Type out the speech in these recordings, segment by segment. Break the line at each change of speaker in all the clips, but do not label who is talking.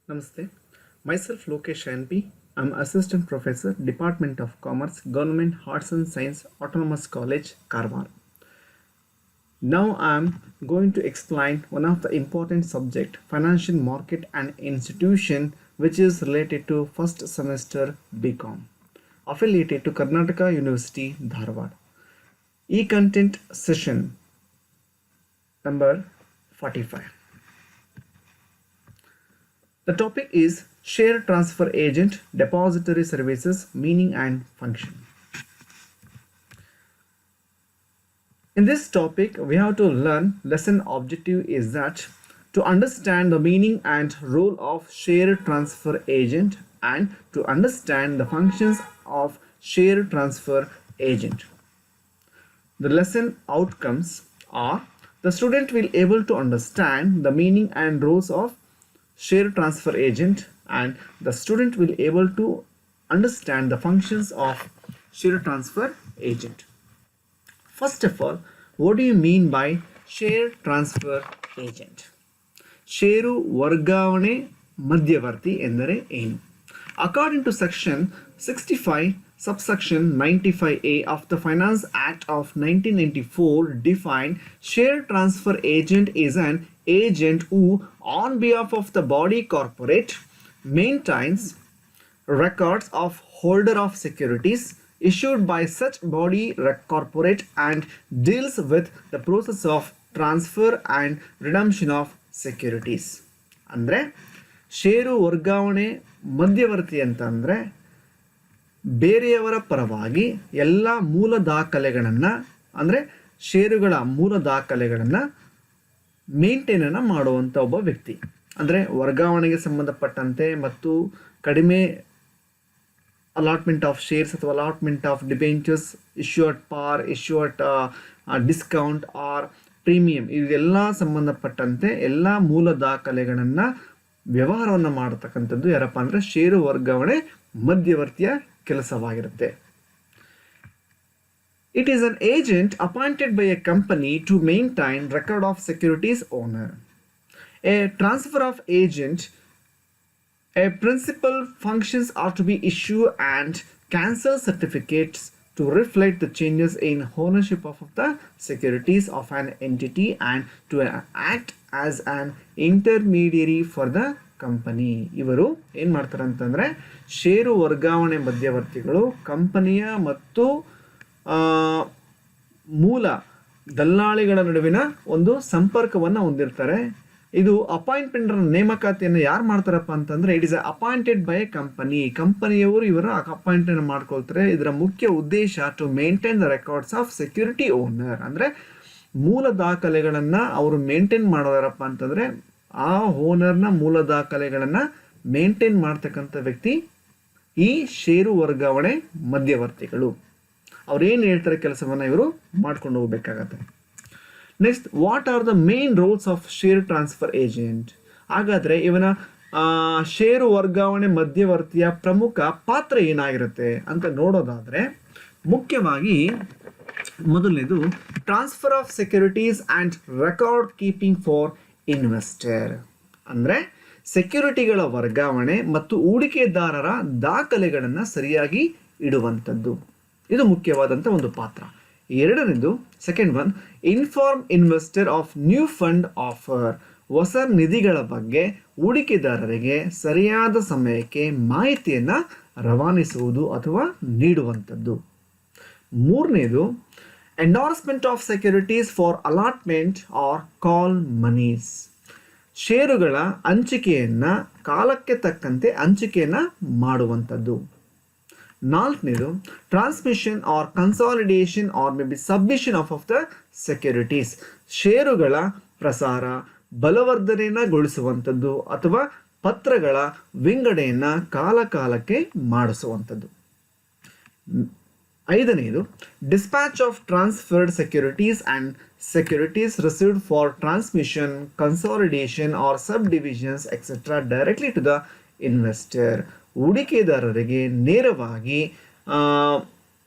Namaste. Myself Lokesh NP. I'm Assistant Professor, Department of Commerce, Government Arts and Science, Autonomous College, Karwar. Now I'm going to explain one of the important subject, financial market and institution, which is related to first semester BCom, affiliated to Karnataka University, Dharwad. E-content session number 45. The topic is share transfer agent depository services meaning and function. In this topic we have to learn lesson objective is that to understand the meaning and role of share transfer agent and to understand the functions of share transfer agent. The lesson outcomes are the student will able to understand the meaning and roles of share transfer agent and the student will able to understand the functions of share transfer agent. First of all, what do you mean by share transfer agent? ಷೇರು ವರ್ಗಾವಣೆ ಮಧ್ಯವರ್ತಿ ಎಂದರೆ ಏನು? According to section 65 subsection 95A of the Finance Act of 1994 defined share transfer agent is an agent who on behalf of the body corporate maintains records of holder of securities issued by such body corporate and deals with the process of transfer and redemption of securities. ಅಂದರೆ ಷೇರು ವರ್ಗಾವಣೆ ಮಧ್ಯವರ್ತಿ ಅಂತಂದರೆ ಬೇರೆಯವರ ಪರವಾಗಿ ಎಲ್ಲ ಮೂಲ ದಾಖಲೆಗಳನ್ನು ಅಂದರೆ ಷೇರುಗಳ ಮೂಲ ದಾಖಲೆಗಳನ್ನು ಮೇಂಟೈನನ್ನು ಮಾಡುವಂಥ ಒಬ್ಬ ವ್ಯಕ್ತಿ. ಅಂದರೆ ವರ್ಗಾವಣೆಗೆ ಸಂಬಂಧಪಟ್ಟಂತೆ ಮತ್ತು ಕಡಿಮೆ ಅಲಾಟ್ಮೆಂಟ್ ಆಫ್ ಶೇರ್ಸ್ ಅಥವಾ allotment of debentures, issue at par, issue at discount or premium, ಇವೆಲ್ಲ ಸಂಬಂಧಪಟ್ಟಂತೆ ಎಲ್ಲ ಮೂಲ ದಾಖಲೆಗಳನ್ನು ವ್ಯವಹಾರವನ್ನು ಮಾಡತಕ್ಕಂಥದ್ದು ಯಾರಪ್ಪ ಅಂದರೆ ಷೇರು ವರ್ಗಾವಣೆ ಮಧ್ಯವರ್ತಿಯ ಕೆಲಸವಾಗಿರುತ್ತೆ. It is an agent appointed by a company to maintain record of securities owner. A transfer of agent, a principal functions are to be issue and cancel certificates to reflect the changes in ownership of the securities of an entity and to act as an intermediary for the company. ಇವರು ಏನು ಮಾಡ್ತಾರೆ ಅಂತಂದರೆ ಷೇರು ವರ್ಗಾವಣೆ ಮಧ್ಯವರ್ತಿಗಳು ಕಂಪನಿಯ ಮತ್ತು ಮೂಲ ದಲ್ಲಾಳಿಗಳ ನಡುವಿನ ಒಂದು ಸಂಪರ್ಕವನ್ನು ಹೊಂದಿರ್ತಾರೆ. ಇದು ಅಪಾಯಿಂಟ್ಮೆಂಟ್ ನೇಮಕಾತಿಯನ್ನು ಯಾರು ಮಾಡ್ತಾರಪ್ಪ ಅಂತಂದರೆ it is appointed by a company. ಕಂಪನಿಯವರು ಇವರ ಅಪಾಯಿಂಟ್ಮೆಂಟ್ ಮಾಡ್ಕೊಳ್ತಾರೆ. ಇದರ ಮುಖ್ಯ ಉದ್ದೇಶ to maintain the records of security owner. ಅಂದರೆ ಮೂಲ ದಾಖಲೆಗಳನ್ನು ಅವರು ಮೇಂಟೈನ್ ಮಾಡೋದಾರಪ್ಪ ಅಂತಂದರೆ ಆ ಓನರ್ನ ಮೂಲ ದಾಖಲೆಗಳನ್ನು ಮೇಂಟೈನ್ ಮಾಡ್ತಕ್ಕಂಥ ವ್ಯಕ್ತಿ ಈ ಷೇರು ವರ್ಗಾವಣೆ ಮಧ್ಯವರ್ತಿಗಳು. ಅವ್ರೇನು ಹೇಳ್ತಾರೆ ಕೆಲಸವನ್ನು ಇವರು ಮಾಡ್ಕೊಂಡು ಹೋಗ್ಬೇಕಾಗತ್ತೆ. Next, what are the main roles of share transfer agent? ಹಾಗಾದರೆ ಇವನ ಷೇರು ವರ್ಗಾವಣೆ ಮಧ್ಯವರ್ತಿಯ ಪ್ರಮುಖ ಪಾತ್ರ ಏನಾಗಿರುತ್ತೆ ಅಂತ ನೋಡೋದಾದರೆ ಮುಖ್ಯವಾಗಿ ಮೊದಲನೇದು transfer of securities and record keeping for investor. ಅಂದರೆ ಸೆಕ್ಯೂರಿಟಿಗಳ ವರ್ಗಾವಣೆ ಮತ್ತು ಹೂಡಿಕೆದಾರರ ದಾಖಲೆಗಳನ್ನು ಸರಿಯಾಗಿ ಇಡುವಂಥದ್ದು, ಇದು ಮುಖ್ಯವಾದಂಥ ಒಂದು ಪಾತ್ರ. ಎರಡನೇದು second one, inform investor of new fund offer. ಹೊಸ ನಿಧಿಗಳ ಬಗ್ಗೆ ಹೂಡಿಕೆದಾರರಿಗೆ ಸರಿಯಾದ ಸಮಯಕ್ಕೆ ಮಾಹಿತಿಯನ್ನು ರವಾನಿಸುವುದು ಅಥವಾ ನೀಡುವಂಥದ್ದು. ಮೂರನೇದು endorsement of securities for allotment or call monies. ಷೇರುಗಳ ಹಂಚಿಕೆಯನ್ನು ಕಾಲಕ್ಕೆ ತಕ್ಕಂತೆ ಹಂಚಿಕೆಯನ್ನು ಮಾಡುವಂಥದ್ದು. ನಾಲ್ಕನೇದು transmission or consolidation or may be submission of the securities. ಷೇರುಗಳ ಪ್ರಸಾರ ಬಲವರ್ಧನೆಗೊಳಿಸುವಂಥದ್ದು ಅಥವಾ ಪತ್ರಗಳ ವಿಂಗಡೆಯನ್ನು ಕಾಲಕಾಲಕ್ಕೆ ಮಾಡಿಸುವಂಥದ್ದು. ಐದನೇದು dispatch of transferred securities and securities received for transmission, consolidation or subdivisions etcetera directly to the investor. ಹೂಡಿಕೆದಾರರಿಗೆ ನೇರವಾಗಿ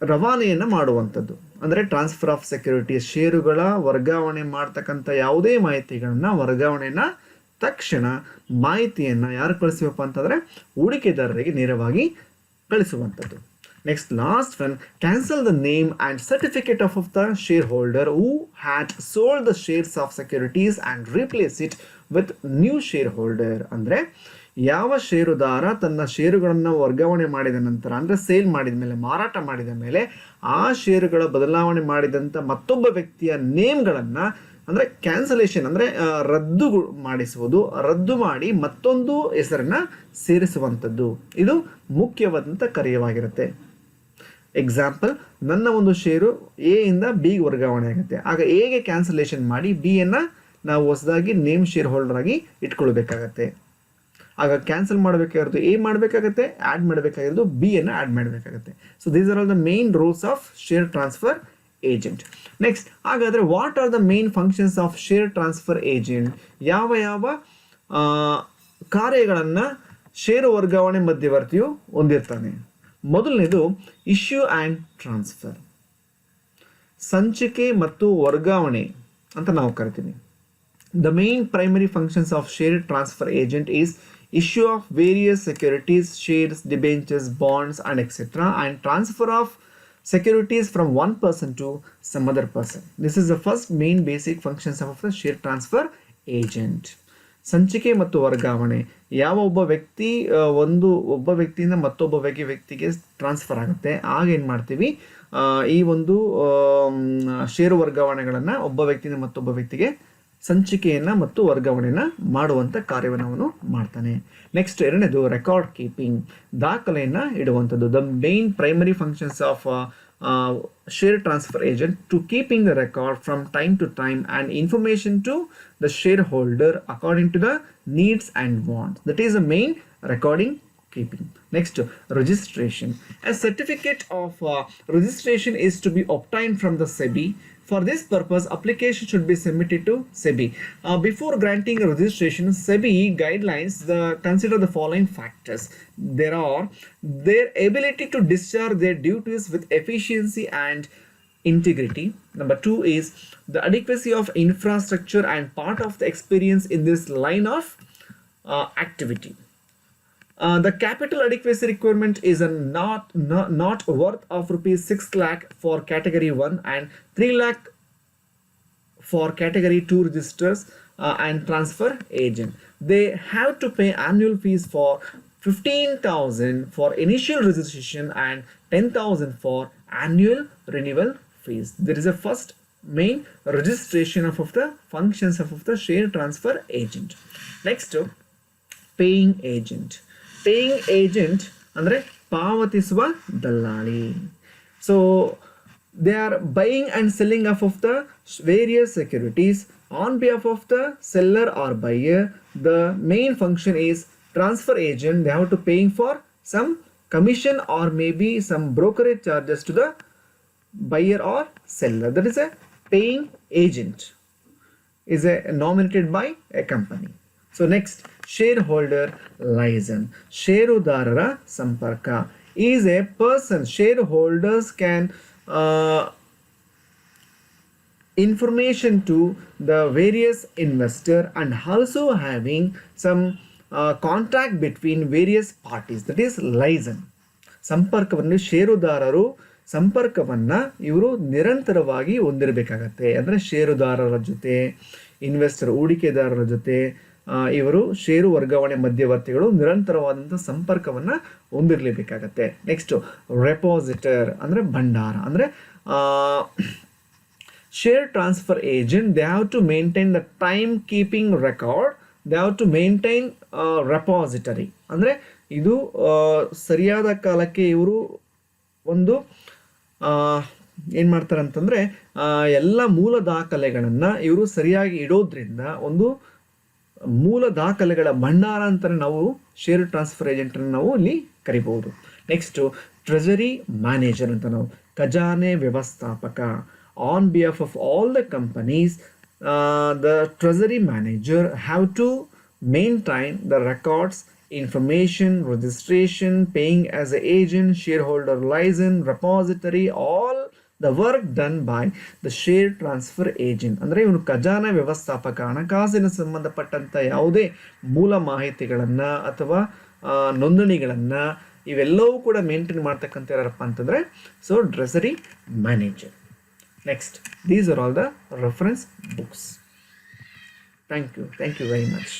ರವಾನೆಯನ್ನು ಮಾಡುವಂಥದ್ದು. ಅಂದರೆ ಟ್ರಾನ್ಸ್ಫರ್ ಆಫ್ ಸೆಕ್ಯೂರಿಟೀಸ್, ಷೇರುಗಳ ವರ್ಗಾವಣೆ ಮಾಡ್ತಕ್ಕಂಥ ಯಾವುದೇ ಮಾಹಿತಿಗಳನ್ನು ವರ್ಗಾವಣೆಯನ್ನು ತಕ್ಷಣ ಮಾಹಿತಿಯನ್ನು ಯಾರು ಕಳಿಸುವಪ್ಪ ಅಂತಂದರೆ ಹೂಡಿಕೆದಾರರಿಗೆ ನೇರವಾಗಿ ಕಳಿಸುವಂಥದ್ದು. Next last one, cancel the name and certificate of the shareholder who had sold the shares of securities and replace it with new shareholder. ಅಂದರೆ ಯಾವ ಷೇರುದಾರ ತನ್ನ ಷೇರುಗಳನ್ನು ವರ್ಗಾವಣೆ ಮಾಡಿದ ನಂತರ, ಅಂದರೆ ಸೇಲ್ ಮಾಡಿದ ಮೇಲೆ, ಮಾರಾಟ ಮಾಡಿದ ಮೇಲೆ ಆ ಷೇರುಗಳ ಬದಲಾವಣೆ ಮಾಡಿದಂಥ ಮತ್ತೊಬ್ಬ ವ್ಯಕ್ತಿಯ ನೇಮ್ಗಳನ್ನು ಅಂದರೆ ಕ್ಯಾನ್ಸಲೇಷನ್ ಅಂದರೆ ರದ್ದು ಮಾಡಿಸುವುದು, ರದ್ದು ಮಾಡಿ ಮತ್ತೊಂದು ಹೆಸರನ್ನು ಸೇರಿಸುವಂಥದ್ದು, ಇದು ಮುಖ್ಯವಾದಂಥ ಕಾರ್ಯವಾಗಿರುತ್ತೆ. ಎಕ್ಸಾಂಪಲ್, ನನ್ನ ಒಂದು ಷೇರು ಎ ಇಂದ ಬಿಗೆ ವರ್ಗಾವಣೆ ಆಗುತ್ತೆ. ಆಗ ಎಗೆ ಕ್ಯಾನ್ಸಲೇಷನ್ ಮಾಡಿ ಬಿಯನ್ನು ನಾವು ಹೊಸದಾಗಿ ನೇಮ್ ಶೇರ್ ಹೋಲ್ಡರ್ ಆಗಿ ಇಟ್ಕೊಳ್ಬೇಕಾಗತ್ತೆ. ಆಗ ಕ್ಯಾನ್ಸಲ್ ಮಾಡಬೇಕಾಗಿರೋದು ಎ ಮಾಡಬೇಕಾಗತ್ತೆ, ಆ್ಯಡ್ ಮಾಡಬೇಕಾಗಿರೋದು ಬಿಯನ್ನು ಆ್ಯಡ್ ಮಾಡಬೇಕಾಗತ್ತೆ. So these are all the main rules of share transfer agent. Next, ಹಾಗಾದರೆ what are the main functions of share transfer agent? ಯಾವ ಯಾವ ಕಾರ್ಯಗಳನ್ನು ಷೇರು ವರ್ಗಾವಣೆ ಮಧ್ಯವರ್ತಿಯು ಹೊಂದಿರ್ತಾನೆ? ಮೊದಲನೇದು ಇಶ್ಯೂ ಆ್ಯಂಡ್ ಟ್ರಾನ್ಸ್ಫರ್, ಸಂಚಿಕೆ ಮತ್ತು ವರ್ಗಾವಣೆ ಅಂತ ನಾವು ಕರಿತೀವಿ. The main primary functions of share transfer agent is issue of various securities, shares, debentures, bonds and etc. and transfer of securities from one person to some other person. This is the first main basic functions of the share transfer agent. ಸಂಚಿಕೆ ಮತ್ತು ವರ್ಗಾವಣೆ, ಯಾವ ಒಬ್ಬ ವ್ಯಕ್ತಿ ಒಬ್ಬ ವ್ಯಕ್ತಿಯಿಂದ ಮತ್ತೊಬ್ಬ ವ್ಯಕ್ತಿಗೆ ಟ್ರಾನ್ಸ್ಫರ್ ಆಗುತ್ತೆ, ಆಗ ಏನು ಮಾಡ್ತೀವಿ, ಈ ಒಂದು ಷೇರು ವರ್ಗಾವಣೆಗಳನ್ನು ಒಬ್ಬ ವ್ಯಕ್ತಿಯಿಂದ ಮತ್ತೊಬ್ಬ ವ್ಯಕ್ತಿಗೆ ಸಂಚಿಕೆಯನ್ನು ಮತ್ತು ವರ್ಗಾವಣೆಯನ್ನು ಮಾಡುವಂಥ ಕಾರ್ಯವನ್ನು ಅವನು ಮಾಡ್ತಾನೆ. ನೆಕ್ಸ್ಟ್ ಎರಡನೇದು ರೆಕಾರ್ಡ್ ಕೀಪಿಂಗ್, ದಾಖಲೆಯನ್ನು ಇಡುವಂಥದ್ದು. The main primary functions of share transfer agent to keeping the record from time to time and information to the shareholder according to the needs and wants. That is the main recording keeping. Next, registration. A certificate of registration is to be obtained from the SEBI. For this purpose, application should be submitted to SEBI. Before granting a registration, SEBI guidelines consider the following factors. There are their ability to discharge their duties with efficiency and integrity. Number 2 is the adequacy of infrastructure and part of the experience in this line of activity. The capital adequacy requirement is not worth of rupees 6 lakh for category 1 and 3 lakh for category 2 registers and transfer agent. They have to pay annual fees for 15,000 for initial registration and 10,000 for annual renewal fees. There is a first main registration of the functions of the share transfer agent. Next, paying agent. Paying agent ಅಂದರೆ ಪಾವತಿಸುವ ದಲ್ಲಾಳಿ. So they are buying and selling of the various securities on behalf of the seller or buyer. The main function is transfer agent. They have to paying for some commission or may be some brokerage charges to the buyer or seller. That is a paying agent, is nominated by a company. So next, shareholder liaison. ಷೇರುದಾರರ ಸಂಪರ್ಕ is a person. Shareholders can information to the various investor and also having some contact between various parties. That is liaison. ಸಂಪರ್ಕವನ್ನು ಷೇರುದಾರರು ಸಂಪರ್ಕವನ್ನು ಇವರು ನಿರಂತರವಾಗಿ ಹೊಂದಿರಬೇಕಾಗತ್ತೆ. ಅಂದರೆ ಷೇರುದಾರರ ಜೊತೆ, ಇನ್ವೆಸ್ಟರ್ ಹೂಡಿಕೆದಾರರ ಜೊತೆ ಇವರು ಷೇರು ವರ್ಗಾವಣೆ ಮಧ್ಯವರ್ತಿಗಳು ನಿರಂತರವಾದಂಥ ಸಂಪರ್ಕವನ್ನು ಹೊಂದಿರಲೇಬೇಕಾಗತ್ತೆ. ನೆಕ್ಸ್ಟು ರೆಪಾಸಿಟರ್ ಅಂದರೆ ಭಂಡಾರ. ಅಂದರೆ share transfer agent they have to maintain the time keeping record. They have to maintain repository. ಅಂದರೆ ಇದು ಸರಿಯಾದ ಕಾಲಕ್ಕೆ ಇವರು ಒಂದು ಏನು ಮಾಡ್ತಾರೆ ಅಂತಂದರೆ ಎಲ್ಲ ಮೂಲ ದಾಖಲೆಗಳನ್ನು ಇವರು ಸರಿಯಾಗಿ ಇಡೋದ್ರಿಂದ ಒಂದು ಮೂಲ ದಾಖಲೆಗಳ ಭಂಡಾರ ಅಂತಲೇ ನಾವು ಶೇರ್ ಟ್ರಾನ್ಸ್ಫರ್ ಏಜೆಂಟನ್ನು ನಾವು ಇಲ್ಲಿ ಕರಿಬಹುದು. ನೆಕ್ಸ್ಟು ಟ್ರೆಜರಿ ಮ್ಯಾನೇಜರ್ ಅಂತ ನಾವು ಖಜಾನೆ ವ್ಯವಸ್ಥಾಪಕ. On behalf of all the companies the treasury manager have to maintain the records, information, registration, paying as an agent, shareholder liaison, repository, all the work done by the share transfer agent. ಅಂದರೆ ಇವನು ಖಜಾನೆ ವ್ಯವಸ್ಥಾಪಕ, ಹಣಕಾಸಿನ ಸಂಬಂಧಪಟ್ಟಂಥ ಯಾವುದೇ ಮೂಲ ಮಾಹಿತಿಗಳನ್ನು ಅಥವಾ ನೋಂದಣಿಗಳನ್ನು ಇವೆಲ್ಲವೂ ಕೂಡ ಮೇಂಟೈನ್ ಮಾಡ್ತಕ್ಕಂಥ ಯಾರಪ್ಪ ಅಂತಂದರೆ so treasury manager. Next, these are all the reference books. Thank you very much.